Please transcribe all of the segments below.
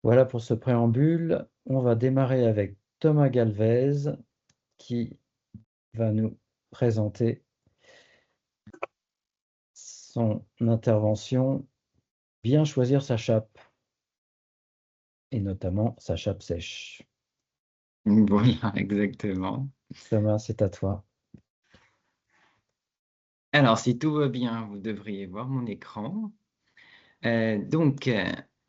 Voilà pour ce préambule. On va démarrer avec Thomas Galvez qui va nous présenter son intervention Bien choisir sa chape et notamment sa chape sèche. Voilà, exactement. Thomas, c'est à toi. Alors, si tout va bien, vous devriez voir mon écran.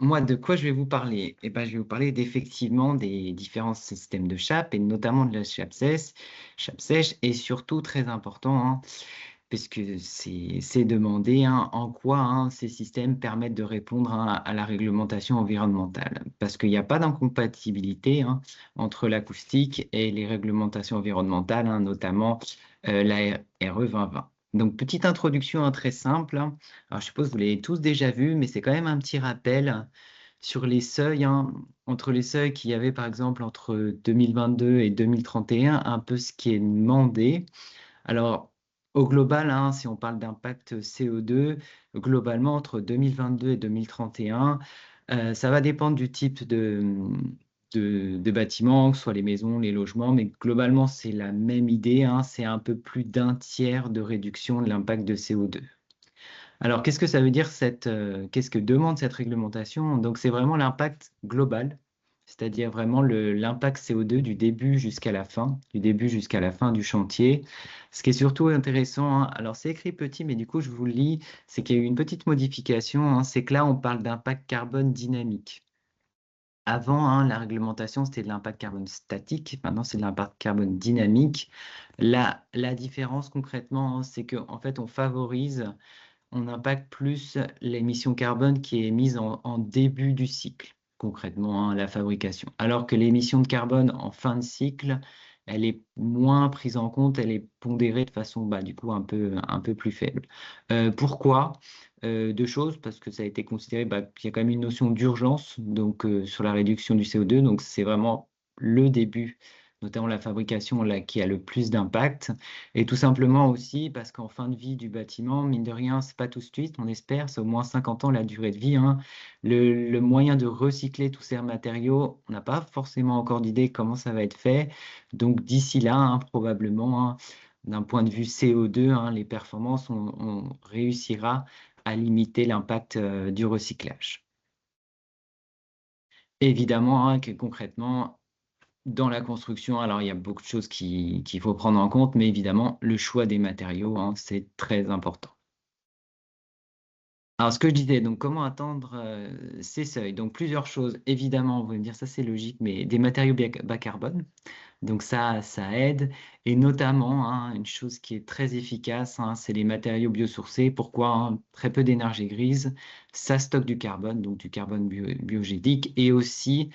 Moi, de quoi je vais vous parler? Eh ben, je vais vous parler d'effectivement des différents systèmes de chape et notamment de la chape sèche et surtout très important, puisque c'est demandé, en quoi ces systèmes permettent de répondre à la réglementation environnementale. Parce qu'il n'y a pas d'incompatibilité entre l'acoustique et les réglementations environnementales, notamment la RE 2020. Donc, petite introduction très simple. Alors, je suppose que vous l'avez tous déjà vu, mais c'est quand même un petit rappel sur les seuils, entre les seuils qu'il y avait par exemple entre 2022 et 2031, un peu ce qui est demandé. Alors, au global, si on parle d'impact CO2, globalement, entre 2022 et 2031, ça va dépendre du type de bâtiment, que ce soit les maisons, les logements, mais globalement, c'est la même idée, c'est un peu plus d'un tiers de réduction de l'impact de CO2. Alors, qu'est-ce que ça veut dire qu'est-ce que demande cette réglementation? Donc, c'est vraiment l'impact global, c'est-à-dire vraiment l'impact CO2 du début jusqu'à la fin, du début jusqu'à la fin du chantier. Ce qui est surtout intéressant, alors c'est écrit petit, mais du coup, je vous le lis, c'est qu'il y a eu une petite modification, c'est que là, on parle d'impact carbone dynamique. Avant, la réglementation, c'était de l'impact carbone statique. Maintenant, c'est de l'impact carbone dynamique. La différence concrètement, c'est qu'en fait, on impacte plus l'émission carbone qui est émise en début du cycle, concrètement, la fabrication. Alors que l'émission de carbone en fin de cycle, elle est moins prise en compte, elle est pondérée de façon, du coup, un peu plus faible. Pourquoi? Deux choses, parce que ça a été considéré qu'il y a quand même une notion d'urgence donc sur la réduction du CO2, donc c'est vraiment le début, notamment la fabrication là, qui a le plus d'impact. Et tout simplement aussi parce qu'en fin de vie du bâtiment, mine de rien, c'est pas tout de suite, on espère, c'est au moins 50 ans la durée de vie. Le moyen de recycler tous ces matériaux, on n'a pas forcément encore d'idée comment ça va être fait. Donc d'ici là, probablement, d'un point de vue CO2, les performances, on réussira à limiter l'impact du recyclage. Évidemment, que concrètement, dans la construction, alors il y a beaucoup de choses qu'il faut prendre en compte, mais évidemment, le choix des matériaux, c'est très important. Alors, ce que je disais, donc comment atteindre ces seuils? Donc, plusieurs choses. Évidemment, vous allez me dire, ça c'est logique, mais des matériaux bas carbone. Donc, ça aide. Et notamment, une chose qui est très efficace, c'est les matériaux biosourcés. Pourquoi? Très peu d'énergie grise. Ça stocke du carbone, donc du carbone biogénique. Et aussi,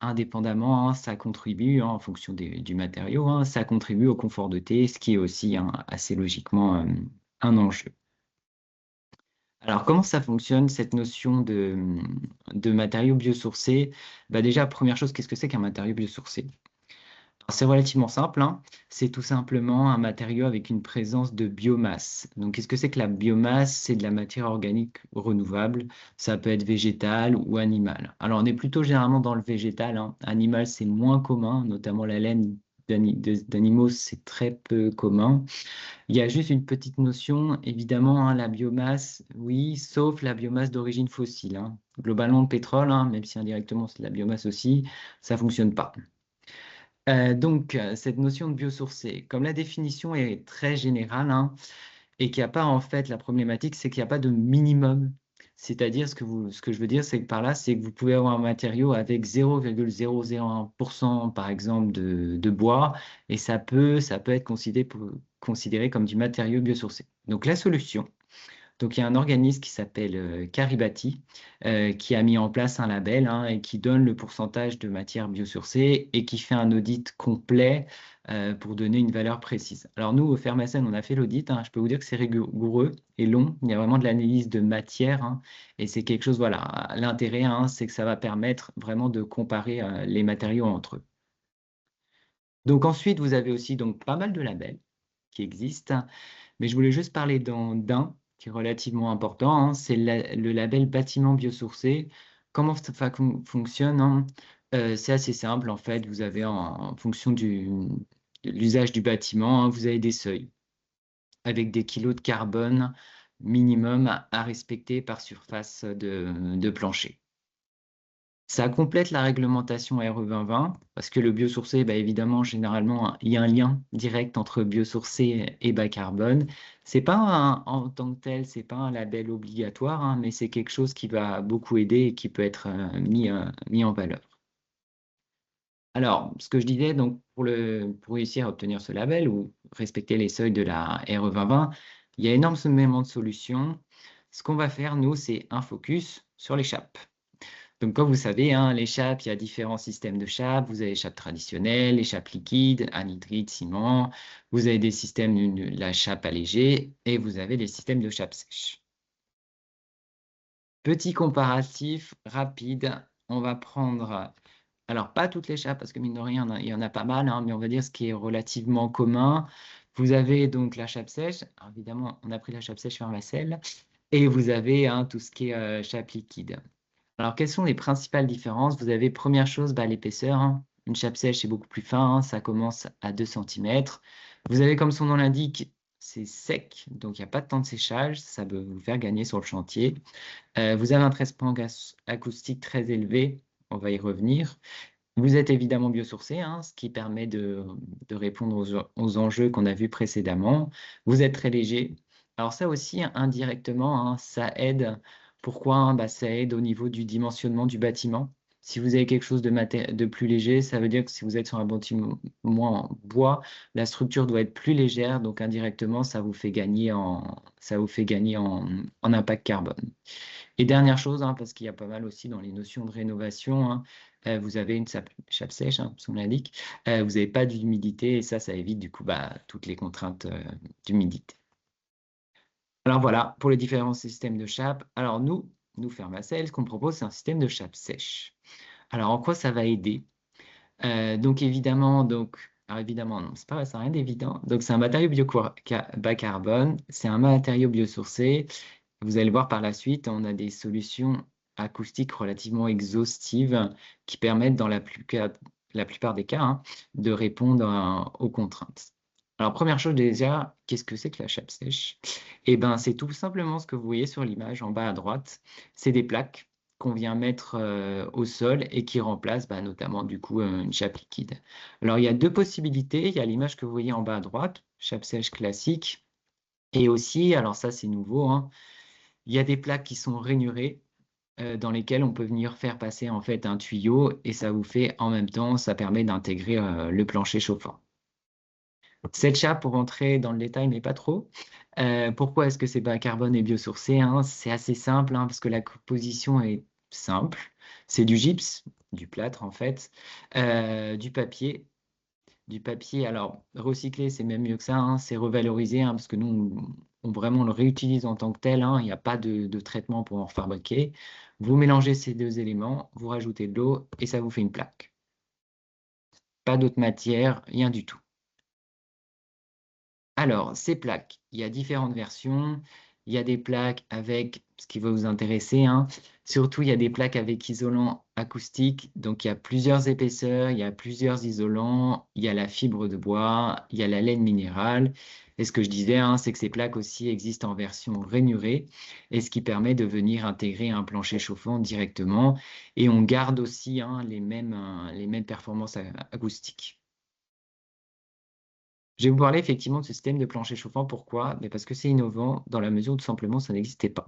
indépendamment, ça contribue, en fonction du matériau, ça contribue au confort de thé, ce qui est aussi assez logiquement un enjeu. Alors, comment ça fonctionne, cette notion de matériaux biosourcés? Déjà, première chose, qu'est-ce que c'est qu'un matériau biosourcé? Alors, c'est relativement simple, c'est tout simplement un matériau avec une présence de biomasse. Donc, qu'est-ce que c'est que la biomasse? C'est de la matière organique renouvelable. Ça peut être végétal ou animal. Alors, on est plutôt généralement dans le végétal, Animal, c'est moins commun, notamment la laine d'animaux, c'est très peu commun. Il y a juste une petite notion, évidemment, la biomasse, oui, sauf la biomasse d'origine fossile. Globalement, le pétrole, même si indirectement c'est de la biomasse aussi, ça fonctionne pas. Cette notion de biosourcé, comme la définition est très générale, et qu'il n'y a pas en fait la problématique, c'est qu'il n'y a pas de minimum. C'est-à-dire, ce que je veux dire, c'est que par là, c'est que vous pouvez avoir un matériau avec 0,001% par exemple de bois, et ça peut être considéré comme du matériau biosourcé. Donc la solution, donc, il y a un organisme qui s'appelle Caribati, qui a mis en place un label, et qui donne le pourcentage de matière biosourcée et qui fait un audit complet pour donner une valeur précise. Alors nous, au Fermacène, on a fait l'audit. Je peux vous dire que c'est rigoureux et long. Il y a vraiment de l'analyse de matière, et c'est quelque chose, voilà. L'intérêt, c'est que ça va permettre vraiment de comparer les matériaux entre eux. Donc ensuite, vous avez aussi donc pas mal de labels qui existent, mais je voulais juste parler d'un qui est relativement important, c'est le label bâtiment biosourcé. Comment ça fonctionne, hein? C'est assez simple, en fait. Vous avez, en fonction de l'usage du bâtiment, hein, vous avez des seuils avec des kilos de carbone minimum à respecter par surface de plancher. Ça complète la réglementation RE 2020 parce que le biosourcé, bah, évidemment, généralement, il y a un lien direct entre biosourcé et bas carbone. C'est pas en tant que tel, c'est pas un label obligatoire, hein, mais c'est quelque chose qui va beaucoup aider et qui peut être mis en valeur. Alors, ce que je disais, donc, pour réussir à obtenir ce label ou respecter les seuils de la RE 2020, il y a énormément de solutions. Ce qu'on va faire, nous, c'est un focus sur les chapes. Donc, comme vous savez, hein, les chapes, il y a différents systèmes de chapes. Vous avez les chapes traditionnelles, les chapes liquides, anhydride, ciment. Vous avez des systèmes de la chape allégée et vous avez les systèmes de chape sèche. Petit comparatif rapide, on va prendre, alors pas toutes les chapes parce que mine de rien, il y en a pas mal, hein, mais on va dire ce qui est relativement commun. Vous avez donc la chape sèche. Alors, évidemment, on a pris la chape sèche Fermacell. Et vous avez, hein, tout ce qui est chape liquide. Alors, quelles sont les principales différences? Vous avez, première chose, bah, l'épaisseur, hein. Une chape sèche est beaucoup plus fin, hein, ça commence à 2 cm. Vous avez, comme son nom l'indique, c'est sec, donc il n'y a pas de temps de séchage, ça peut vous faire gagner sur le chantier. Vous avez un traitement acoustique très élevé, on va y revenir. Vous êtes évidemment biosourcé, hein, ce qui permet de répondre aux enjeux qu'on a vus précédemment. Vous êtes très léger. Alors ça aussi, indirectement, hein, ça aide. Pourquoi? Hein, bah, ça aide au niveau du dimensionnement du bâtiment. Si vous avez quelque chose de plus léger, ça veut dire que si vous êtes sur un bâtiment en bois, la structure doit être plus légère, donc indirectement, ça vous fait gagner en impact carbone. Et dernière chose, hein, parce qu'il y a pas mal aussi dans les notions de rénovation, hein, vous avez une chape sèche, hein, comme on l'indique, vous n'avez pas d'humidité et ça évite du coup bah, toutes les contraintes d'humidité. Alors voilà, pour les différents systèmes de chape, alors nous Fermacell, ce qu'on propose, c'est un système de chape sèche. Alors en quoi ça va aider? Donc évidemment, alors évidemment, non, c'est pas, ça n'a rien d'évident. Donc c'est un matériau bas carbone, c'est un matériau biosourcé. Vous allez voir par la suite, on a des solutions acoustiques relativement exhaustives qui permettent, dans la plupart des cas, hein, de répondre aux contraintes. Alors, première chose déjà, qu'est-ce que c'est que la chape sèche? Eh bien, c'est tout simplement ce que vous voyez sur l'image en bas à droite. C'est des plaques qu'on vient mettre au sol et qui remplacent bah, notamment du coup une chape liquide. Alors, il y a deux possibilités. Il y a l'image que vous voyez en bas à droite, chape sèche classique, et aussi, alors ça c'est nouveau, hein, il y a des plaques qui sont rainurées dans lesquelles on peut venir faire passer en fait un tuyau et ça vous fait en même temps, ça permet d'intégrer le plancher chauffant. Cette chape, pour rentrer dans le détail, mais pas trop. Pourquoi est-ce que c'est bas carbone et biosourcé, hein? C'est assez simple, hein, parce que la composition est simple. C'est du gypse, du plâtre en fait, du papier. Du papier, alors recycler, c'est même mieux que ça, hein, c'est revalorisé, hein, parce que nous, on vraiment le réutilise en tant que tel, hein, il n'y a pas de traitement pour en refabriquer. Vous mélangez ces deux éléments, vous rajoutez de l'eau et ça vous fait une plaque. Pas d'autre matière, rien du tout. Alors, ces plaques, il y a différentes versions. Il y a des plaques avec, ce qui va vous intéresser, hein, surtout il y a des plaques avec isolant acoustique. Donc, il y a plusieurs épaisseurs, il y a plusieurs isolants, il y a la fibre de bois, il y a la laine minérale. Et ce que je disais, hein, c'est que ces plaques aussi existent en version rainurée, et ce qui permet de venir intégrer un plancher chauffant directement. Et on garde aussi, hein, les mêmes performances acoustiques. Je vais vous parler effectivement de ce système de plancher chauffant. Pourquoi? Mais parce que c'est innovant dans la mesure où tout simplement ça n'existait pas.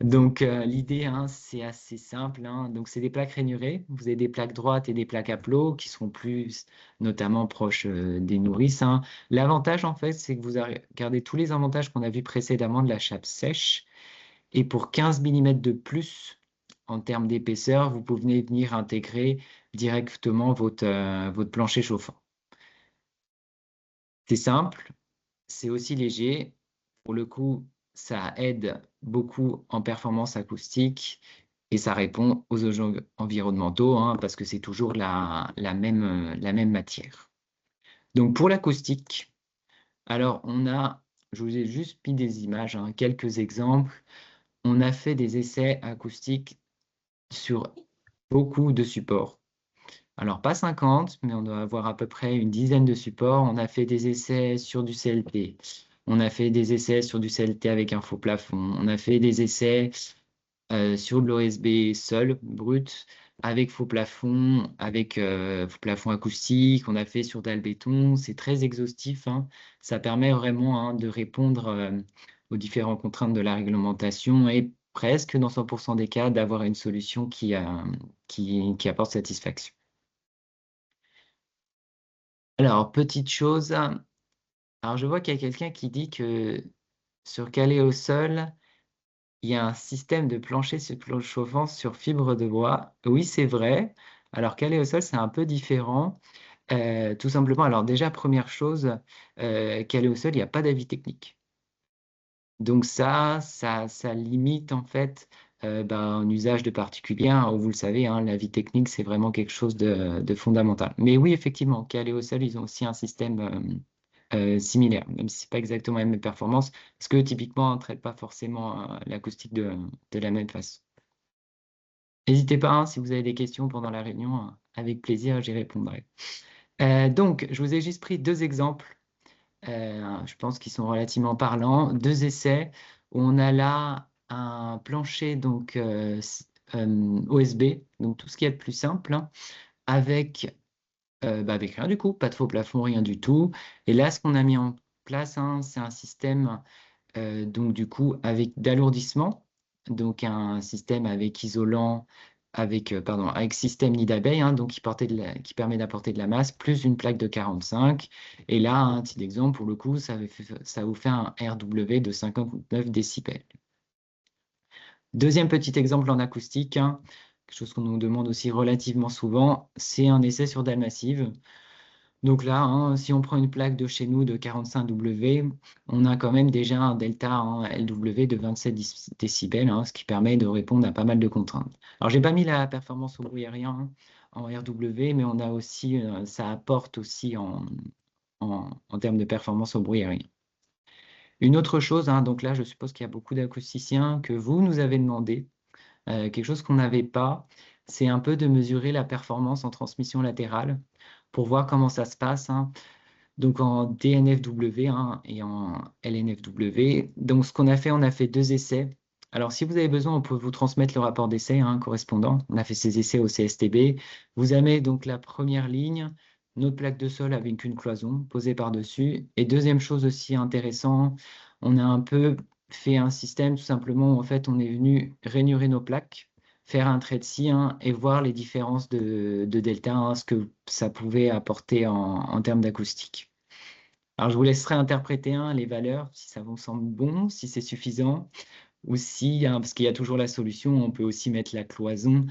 Donc l'idée, hein, c'est assez simple, hein. Donc c'est des plaques rainurées. Vous avez des plaques droites et des plaques à plots qui seront plus notamment proches des nourrices, hein. L'avantage en fait, c'est que vous gardez tous les avantages qu'on a vus précédemment de la chape sèche. Et pour 15 mm de plus en termes d'épaisseur, vous pouvez venir intégrer directement votre plancher chauffant. C'est simple, c'est aussi léger. Pour le coup, ça aide beaucoup en performance acoustique et ça répond aux enjeux environnementaux, hein, parce que c'est toujours la même matière. Donc pour l'acoustique, alors je vous ai juste mis des images, hein, quelques exemples. On a fait des essais acoustiques sur beaucoup de supports. Alors, pas 50, mais on doit avoir à peu près une dizaine de supports. On a fait des essais sur du CLT. On a fait des essais sur du CLT avec un faux plafond. On a fait des essais sur de l'OSB seul, brut, avec faux plafond, avec faux plafond acoustique. On a fait sur dalle béton. C'est très exhaustif, hein. Ça permet vraiment, hein, de répondre aux différentes contraintes de la réglementation et presque dans 100% des cas d'avoir une solution qui apporte satisfaction. Alors, petite chose, alors je vois qu'il y a quelqu'un qui dit que sur Calais au sol, il y a un système de plancher chauffant sur fibre de bois. Oui, c'est vrai. Alors, Calais au sol, c'est un peu différent. Tout simplement, alors déjà, première chose, Calais au sol, il n'y a pas d'avis technique. Donc ça limite en fait un usage de particulier, hein. Vous le savez, hein, l'avis technique, c'est vraiment quelque chose de fondamental. Mais oui, effectivement, Calais au sol, ils ont aussi un système similaire, même si ce n'est pas exactement la même performance, parce que typiquement, on ne traite pas forcément l'acoustique de la même façon. N'hésitez pas, hein, si vous avez des questions pendant la réunion, avec plaisir, j'y répondrai. Donc, je vous ai juste pris deux exemples, je pense qu'ils sont relativement parlants, deux essais où on a là un plancher donc, OSB, donc tout ce qui est le plus simple, hein, avec avec rien du coup, pas de faux plafond, rien du tout. Et là, ce qu'on a mis en place, hein, c'est un système donc du coup avec d'alourdissement, donc un système avec isolant, avec système nid d'abeille, hein, donc qui permet d'apporter de la masse, plus une plaque de 45. Et là, un petit exemple, pour le coup, ça vous fait un RW de 59 décibels. Deuxième petit exemple en acoustique, hein, quelque chose qu'on nous demande aussi relativement souvent, c'est un essai sur dalle massive. Donc là, hein, si on prend une plaque de chez nous de 45 W, on a quand même déjà un delta en LW de 27 décibels, hein, ce qui permet de répondre à pas mal de contraintes. Alors, j'ai pas mis la performance au bruit aérien, hein, en RW, mais on a aussi, ça apporte aussi en termes de performance au bruit aérien. Une autre chose, hein, donc là, je suppose qu'il y a beaucoup d'acousticiens que vous nous avez demandé, quelque chose qu'on n'avait pas, c'est un peu de mesurer la performance en transmission latérale pour voir comment ça se passe, hein. Donc en DNFW, hein, et en LNFW. Donc ce qu'on a fait, on a fait deux essais. Alors si vous avez besoin, on peut vous transmettre le rapport d'essai, hein, correspondant. On a fait ces essais au CSTB. Vous avez donc la première ligne, notre plaque de sol avec une cloison posée par-dessus. Et deuxième chose aussi intéressante, on a un peu fait un système tout simplement où en fait on est venu rainurer nos plaques, faire un trait de scie, hein, et voir les différences de delta, hein, ce que ça pouvait apporter en termes d'acoustique. Alors, je vous laisserai interpréter, hein, les valeurs, si ça vous semble bon, si c'est suffisant, ou si, hein, parce qu'il y a toujours la solution, on peut aussi mettre la cloison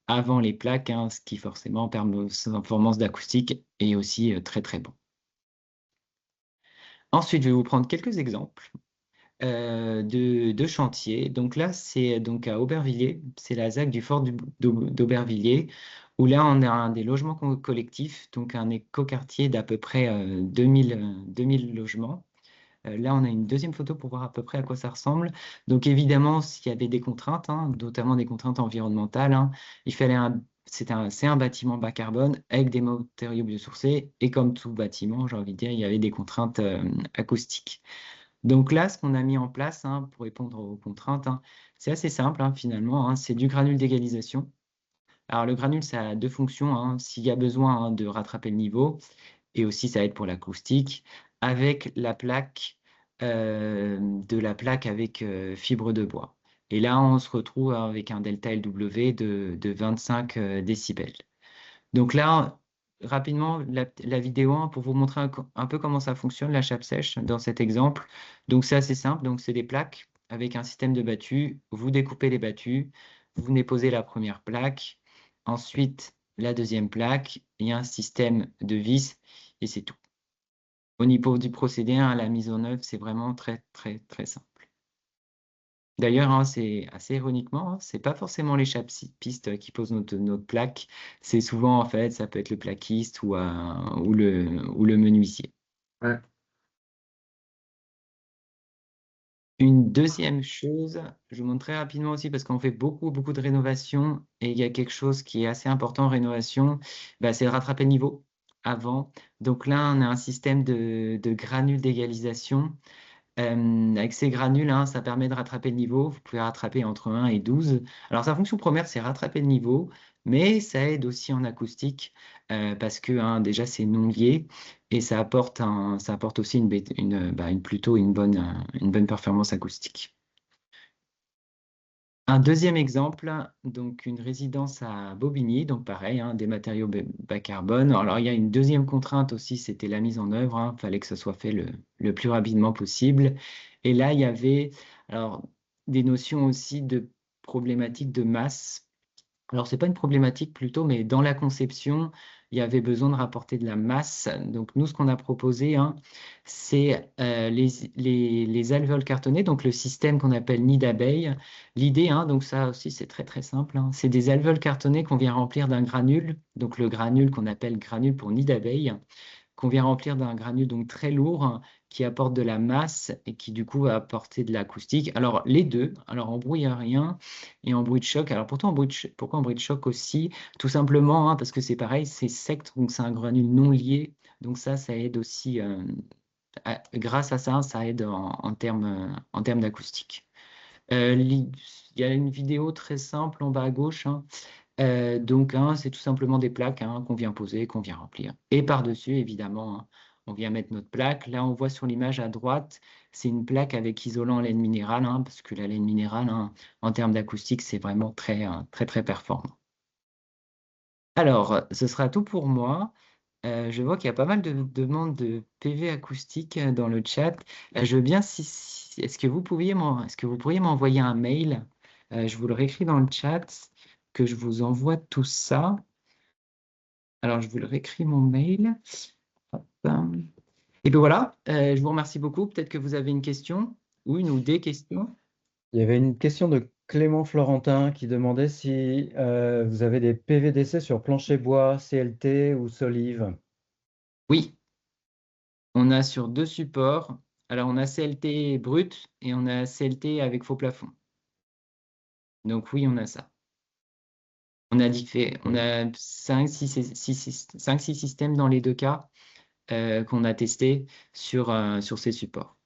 avant les plaques, hein, ce qui forcément, en termes de performance d'acoustique, est aussi très très bon. Ensuite, je vais vous prendre quelques exemples de chantier. Donc là, c'est donc à Aubervilliers, c'est la ZAC du fort d'Aubervilliers, où là, on a un des logements collectifs, donc un écoquartier d'à peu près 2000 logements. Là, on a une deuxième photo pour voir à peu près à quoi ça ressemble. Donc évidemment, s'il y avait des contraintes, hein, notamment des contraintes environnementales, hein, c'est un bâtiment bas carbone avec des matériaux biosourcés, et comme tout bâtiment, j'ai envie de dire, il y avait des contraintes acoustiques. Donc là, ce qu'on a mis en place, hein, pour répondre aux contraintes, hein, c'est assez simple, hein, finalement, hein, c'est du granule d'égalisation. Alors le granule, ça a deux fonctions, hein. S'il y a besoin, hein, de rattraper le niveau, et aussi ça aide pour l'acoustique, avec la plaque, de la plaque avec fibre de bois. Et là, on se retrouve avec un delta LW de 25 décibels. Donc là, rapidement, la vidéo, hein, pour vous montrer un peu comment ça fonctionne, la chape sèche, dans cet exemple. Donc c'est assez simple, donc c'est des plaques avec un système de battues. Vous découpez les battues, vous venez poser la première plaque, ensuite la deuxième plaque, il y a un système de vis, et c'est tout. Au niveau du procédé, hein, la mise en œuvre, c'est vraiment très, très, très simple. D'ailleurs, hein, c'est assez ironiquement, hein, c'est pas forcément les chapistes qui posent notre plaque, c'est souvent, en fait, ça peut être le plaquiste ou le menuisier. Ouais. Une deuxième chose, je vous montre très rapidement aussi parce qu'on fait beaucoup de rénovations et il y a quelque chose qui est assez important en rénovation, bah, c'est de rattraper le niveau avant. Donc là, on a un système de granules d'égalisation. Avec ces granules, hein, ça permet de rattraper le niveau. Vous pouvez rattraper entre 1 et 12. Alors, sa fonction première, c'est rattraper le niveau, mais ça aide aussi en acoustique parce que hein, déjà, c'est non lié et ça apporte aussi plutôt une bonne performance acoustique. Un deuxième exemple, donc une résidence à Bobigny, donc pareil, hein, des matériaux bas carbone. Alors il y a une deuxième contrainte aussi, c'était la mise en œuvre. Il fallait que ce soit fait le plus rapidement possible. Et là, il y avait alors, des notions aussi de problématiques de masse. Alors, c'est pas une problématique plutôt, mais dans la conception, il y avait besoin de rapporter de la masse. Donc, nous, ce qu'on a proposé, hein, c'est les alvéoles cartonnées, donc le système qu'on appelle nid d'abeille. L'idée, hein, donc ça aussi, c'est très simple, hein, c'est des alvéoles cartonnées qu'on vient remplir d'un granule, donc le granule qu'on appelle granule pour nid d'abeille qu'on vient remplir d'un granule donc très lourd qui apporte de la masse et qui du coup va apporter de l'acoustique. Alors les deux, alors en bruit aérien et en bruit de choc. Alors pourtant pourquoi en bruit de choc aussi? Tout simplement hein, parce que c'est pareil, c'est sec, donc c'est un granule non lié. Donc ça aide aussi, grâce à ça, ça aide en termes d'acoustique. Il y a une vidéo très simple en bas à gauche, hein. Donc, hein, c'est tout simplement des plaques hein, qu'on vient poser, qu'on vient remplir. Et par-dessus, évidemment, hein, on vient mettre notre plaque. Là, on voit sur l'image à droite, c'est une plaque avec isolant en laine minérale, hein, parce que la laine minérale, hein, en termes d'acoustique, c'est vraiment très performant. Alors, ce sera tout pour moi. Je vois qu'il y a pas mal de demandes de PV acoustique dans le chat. Je veux bien, est-ce que vous pourriez m'envoyer un mail? Je vous le réécris dans le chat, que je vous envoie tout ça. Alors, je vous le réécris mon mail. Hop. Et bien voilà, je vous remercie beaucoup. Peut-être que vous avez une question ou une ou des questions. Il y avait une question de Clément Florentin qui demandait si vous avez des PVDC sur plancher bois, CLT ou solive. Oui, on a sur deux supports. Alors, on a CLT brut et on a CLT avec faux plafond. Donc oui, on a ça. On a 5-6 systèmes dans les deux cas qu'on a testés sur ces supports.